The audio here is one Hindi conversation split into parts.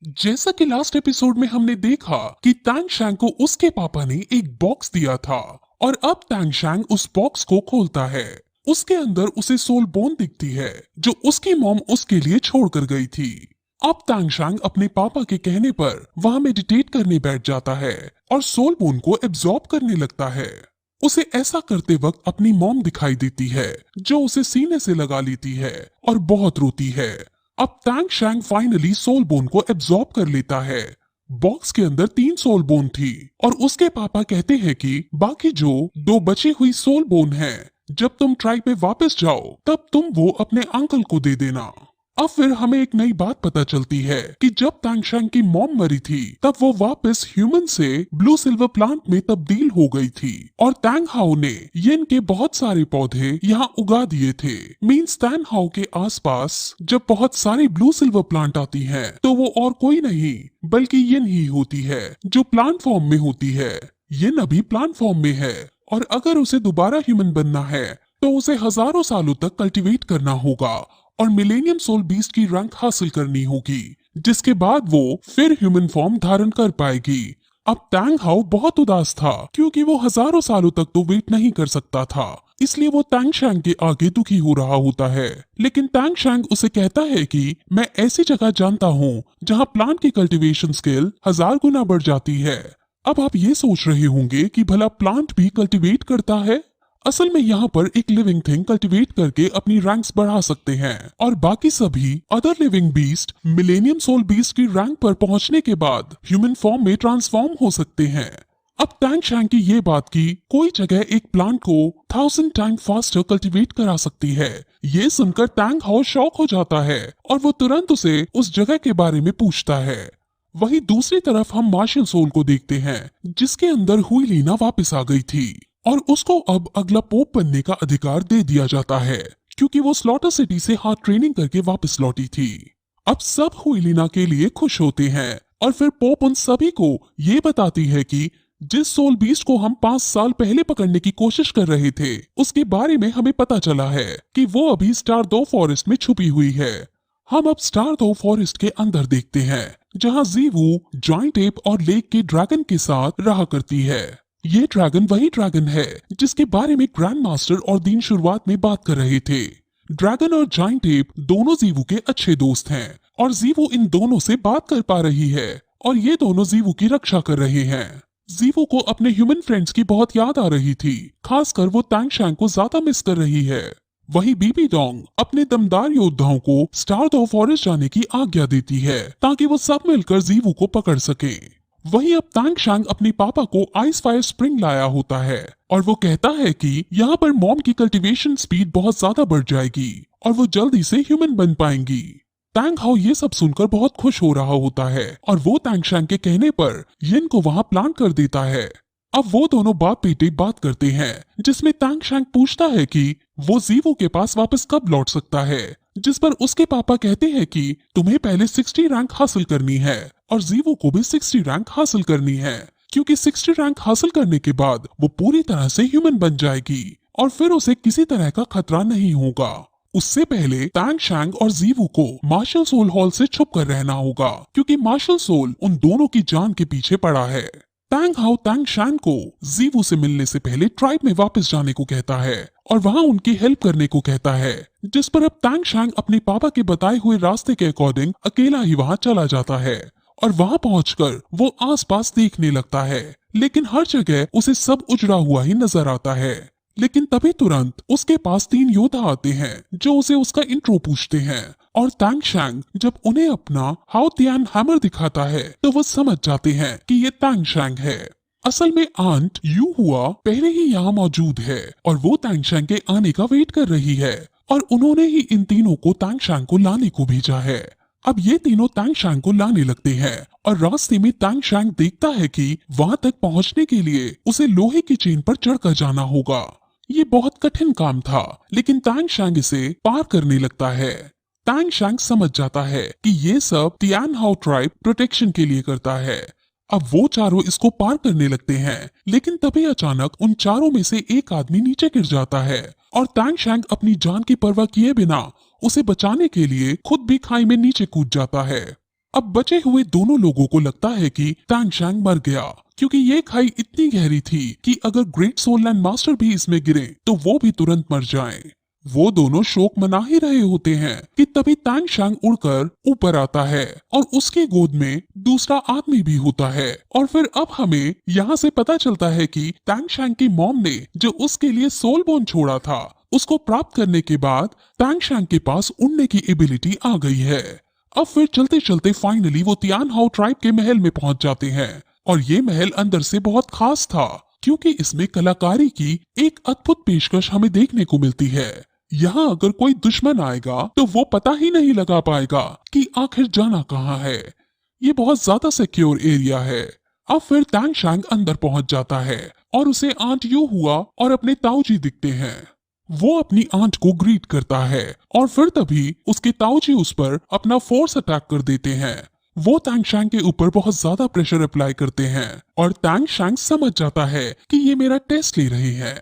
जैसा कि लास्ट एपिसोड में हमने देखा कि तांग शैंग को उसके पापा ने एक बॉक्स दिया था और अब तांग शैंग उस बॉक्स को खोलता है। उसके अंदर उसे सोल बोन दिखती है जो उसकी मॉम उसके लिए छोड़कर गई थी। अब तांग शैंग अपने पापा के कहने पर वहां मेडिटेट करने बैठ जाता है और सोल बोन को एब्जॉर्ब करने लगता है। उसे ऐसा करते वक्त अपनी मॉम दिखाई देती है जो उसे सीने से लगा लेती है और बहुत रोती है। अब तांग शैंग फाइनली सोल बोन को एब्जॉर्ब कर लेता है। बॉक्स के अंदर 3 सोल बोन थी और उसके पापा कहते हैं कि बाकी जो 2 बची हुई सोल बोन हैं, जब तुम ट्राइब में वापस जाओ तब तुम वो अपने अंकल को दे देना। अब फिर हमें एक नई बात पता चलती है कि जब तांग शैंग की मॉम मरी थी तब वो वापस ह्यूमन से ब्लू सिल्वर प्लांट में तब्दील हो गई थी और तांग हाउ ने येन के बहुत सारे पौधे यहाँ उगा दिए थे। मीन्स तांग हाउ के आसपास जब बहुत सारी ब्लू सिल्वर प्लांट आती हैं तो वो और कोई नहीं बल्कि येन ही होती है जो प्लांट फॉर्म में होती है। येन अभी प्लांट फॉर्म में है और अगर उसे दोबारा ह्यूमन बनना है तो उसे हजारों सालों तक कल्टीवेट करना होगा और मिलेनियम सोल बीस्ट की रैंक हासिल करनी होगी, जिसके बाद वो फिर ह्यूमन फॉर्म धारण कर पाएगी। अब तांग हाउ बहुत उदास था क्योंकि वो हजारों सालों तक तो वेट नहीं कर सकता था, इसलिए वो तांग शैंग के आगे दुखी हो रहा होता है। लेकिन तांग शैंग उसे कहता है कि मैं ऐसी जगह जानता हूँ जहाँ प्लांट की कल्टीवेशन स्किल 1000 गुना बढ़ जाती है। अब आप ये सोच रहे होंगे कि भला प्लांट भी कल्टीवेट करता है। असल में यहाँ पर एक लिविंग थिंग कल्टीवेट करके अपनी रैंक्स बढ़ा सकते हैं और बाकी सभी other living beast millennium soul beast की रैंक पर पहुंचने के बाद ह्यूमन फॉर्म में ट्रांसफॉर्म हो सकते हैं। अब तांग शैंग की ये बात की कोई जगह एक प्लांट को 1000 टाइम फास्टर कल्टीवेट करा सकती है। ये सुनकर तांग हाउ शॉक हो जाता है और वो तुरंत उसे उस जगह के बारे में पूछता है। वहीं दूसरी तरफ हम मार्शल सोल को देखते हैं जिसके अंदर हुई लीना वापस आ गई थी और उसको अब अगला पोप बनने का अधिकार दे दिया जाता है क्योंकि वो स्लॉटर सिटी से हार्ड ट्रेनिंग करके वापस लौटी थी। अब सब हुईलिना के लिए खुश होते हैं और फिर पोप उन सभी को ये बताती है कि जिस सोल बीस्ट को हम 5 साल पहले पकड़ने की कोशिश कर रहे थे उसके बारे में हमें पता चला है कि वो अभी स्टार 2 फॉरेस्ट में छुपी हुई है। हम अब स्टार 2 फॉरेस्ट के अंदर देखते हैं जहाँ जीवू जॉइंट एप और लेक के ड्रैगन के साथ रहा करती है। ये ड्रैगन वही ड्रैगन है जिसके बारे में ग्रैंड मास्टर और दीन शुरुआत में बात कर रहे थे। ड्रैगन और जाइंट एप दोनों जीवू के अच्छे दोस्त हैं और जीवू इन दोनों से बात कर पा रही है और ये दोनों जीवू की रक्षा कर रहे हैं। जीवू को अपने ह्यूमन फ्रेंड्स की बहुत याद आ रही थी, खासकर वो तांग शैंग को ज्यादा मिस कर रही है। वही बीबी डोंग अपने दमदार योद्धाओं को स्टार 2 फॉरेस्ट जाने की आज्ञा देती है ताकि वो सब मिलकर जीवू को पकड़ सके। वहीं अब तांग शैंग अपने पापा को आइस फायर स्प्रिंग लाया होता है और वो कहता है कि यहाँ पर मॉम की कल्टीवेशन स्पीड बहुत ज्यादा बढ़ जाएगी और वो जल्दी से ह्यूमन बन पाएंगी। तांग हाउ ये सब सुनकर बहुत खुश हो रहा होता है और वो तांग शैंग के कहने पर येन को वहाँ प्लांट कर देता है। अब वो दोनों बाप बेटे बात करते हैं जिसमें तांग शैंग पूछता है कि वो जीवू के पास वापस कब लौट सकता है, जिस पर उसके पापा कहते हैं कि तुम्हें पहले 60 रैंक हासिल करनी है और जीवू को भी 60 रैंक हासिल करनी है क्योंकि 60 रैंक हासिल करने के बाद वो पूरी तरह से ह्यूमन बन जाएगी और फिर उसे किसी तरह का खतरा नहीं होगा। उससे पहले तांग शैंग और जीवू को मार्शल सोल हॉल से छुप कर रहना होगा क्योंकि मार्शल सोल उन दोनों की जान के पीछे पड़ा है। तांग हाउ तांग शैंग को जीवू से मिलने से पहले ट्राइब में वापस जाने को कहता है और वहां उनकी हेल्प करने को कहता है, जिस पर अब तांग शैंग अपने पापा के बताए हुए रास्ते के अकॉर्डिंग अकेला ही वहां चला जाता है और वहां पहुंचकर वो आसपास देखने लगता है लेकिन हर जगह उसे सब उजड़ा हुआ ही नजर आता है। लेकिन तभी तुरंत उसके पास 3 योद्धा आते हैं जो उसे उसका इंट्रो पूछते हैं और तांग शैंग जब उन्हें अपना हाउ तियान हैमर दिखाता है तो वो समझ जाते हैं कि ये तांग शैंग है। असल में आंट यू हुआ पहले ही यहाँ मौजूद है और वो तांग शैंग के आने का वेट कर रही है और उन्होंने ही इन तीनों को तांग शैंग को लाने को भेजा है। अब ये तीनों तांग शैंग को लाने लगते हैं और रास्ते में तांग शैंग देखता है कि वहां तक पहुंचने के लिए उसे लोहे की चेन पर चढ़कर जाना होगा। ये बहुत कठिन काम था लेकिन तांग शैंग इसे पार करने लगता है। तांग शैंग समझ जाता है कि ये सब तियान हाउ ट्राइब प्रोटेक्शन के लिए करता है। अब वो चारों इसको पार करने लगते हैं लेकिन तभी अचानक उन चारों में से एक आदमी नीचे गिर जाता है और तांग शैंग अपनी जान की परवाह किए बिना उसे बचाने के लिए खुद भी खाई में नीचे कूद जाता है। अब बचे हुए दोनों लोगों को लगता है कि तांग शैंग मर गया, क्योंकि ये खाई इतनी गहरी थी कि अगर ग्रेट सोल लैंड मास्टर भी इसमें गिरे तो वो भी तुरंत मर जाएं। वो दोनों शोक मना ही रहे होते हैं कि तभी तांग शैंग उड़कर ऊपर आता है और उसकी गोद में दूसरा आदमी भी होता है। और फिर अब हमें यहाँ से पता चलता है कि तांग शैंग की मॉम ने जो उसके लिए सोल बोन छोड़ा था, उसको प्राप्त करने के बाद तांग शैंग के पास उड़ने की एबिलिटी आ गई है। अब फिर चलते चलते फाइनली वो तियान हाओ ट्राइब के महल में पहुंच जाते हैं। और ये महल अंदर से बहुत खास था, क्योंकि इसमें कलाकारी की एक अद्भुत पेशकश हमें देखने को मिलती है। यहाँ अगर कोई दुश्मन आएगा तो वो पता ही नहीं लगा पाएगा कि आखिर जाना कहाँ है। ये बहुत ज्यादा सिक्योर एरिया है। अब फिर तांग शैंग अंदर पहुंच जाता है और उसे आंट यू हुआ और अपने ताऊजी दिखते हैं। वो अपनी आंट को ग्रीट करता है और फिर तभी उसके ताऊजी उस पर अपना फोर्स अटैक कर देते हैं। वो तांग शैंग के ऊपर बहुत ज्यादा प्रेशर अप्लाई करते हैं और तांग शैंग समझ जाता है कि ये मेरा टेस्ट ले रहे हैं।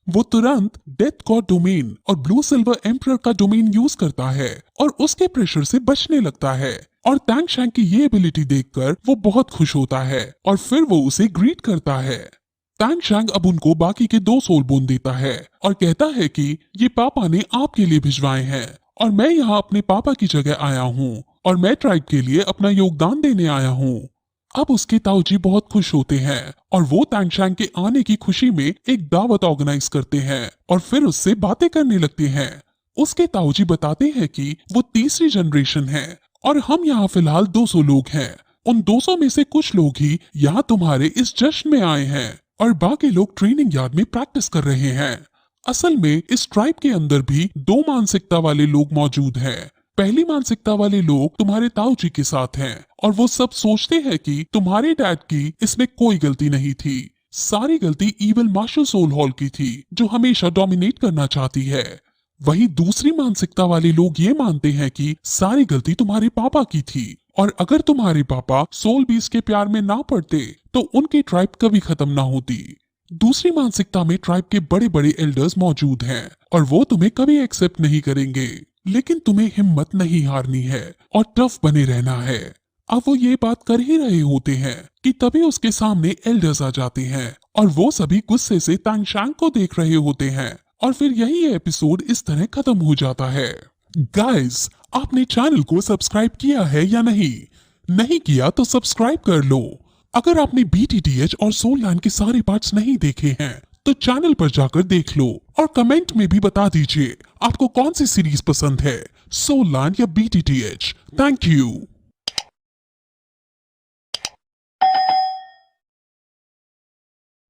वो तुरंत डेथ गॉड डोमेन और ब्लू सिल्वर एम्परर का डोमेन यूज करता है और उसके प्रेशर से बचने लगता है। और तांग शैंग की ये एबिलिटी देखकर वो बहुत खुश होता है और फिर वो उसे ग्रीट करता है। तांग शैंग अब उनको बाकी के 2 सोल बोन देता है और कहता है कि ये पापा ने आपके लिए भिजवाए हैं और मैं यहाँ अपने पापा की जगह आया हूँ और मैं ट्राइब के लिए अपना योगदान देने आया हूँ। अब उसके ताऊजी बहुत खुश होते हैं और वो तांग शैंग के आने की खुशी में एक दावत ऑर्गेनाइज करते हैं और फिर उससे बातें करने लगते हैं। उसके ताऊजी बताते हैं कि वो तीसरी जनरेशन है और हम यहाँ फिलहाल 200 लोग हैं। उन 200 में से कुछ लोग ही यहाँ तुम्हारे इस जश्न में आए हैं और बाकी लोग ट्रेनिंग यार्ड में प्रैक्टिस कर रहे हैं। असल में इस ट्राइब के अंदर भी 2 मानसिकता वाले लोग मौजूद हैं। पहली मानसिकता वाले लोग तुम्हारे ताऊजी के साथ हैं और वो सब सोचते हैं कि तुम्हारे डैड की इसमें कोई गलती नहीं थी। सारी गलती इविल मार्शल सोल हॉल की थी, जो हमेशा डोमिनेट करना चाहती है। वहीं दूसरी मानसिकता वाले लोग ये मानते हैं कि सारी गलती तुम्हारे पापा की थी और अगर तुम्हारे पापा सोल बीस्ट के प्यार में ना पड़ते तो उनकी ट्राइब कभी खत्म ना होती। दूसरी मानसिकता में ट्राइब के बड़े बड़े एल्डर्स मौजूद हैं और वो तुम्हें कभी एक्सेप्ट नहीं करेंगे, लेकिन तुम्हें हिम्मत नहीं हारनी है और टफ बने रहना है। अब वो ये बात कर ही रहे होते हैं कि तभी उसके सामने एल्डर्स आ जाते हैं और वो सभी गुस्से से तांग शैंग को देख रहे होते हैं और फिर यही एपिसोड इस तरह खत्म हो जाता है। गाइस, आपने चैनल को सब्सक्राइब किया है या नहीं? नहीं किया तो सब्सक्राइब कर लो। अगर आपने BTTH और सोल लैंड के सारे पार्ट्स नहीं देखे हैं तो चैनल पर जाकर देख लो और कमेंट में भी बता दीजिए आपको कौन सी सीरीज पसंद है, सोल लैंड या BTTH। Thank you.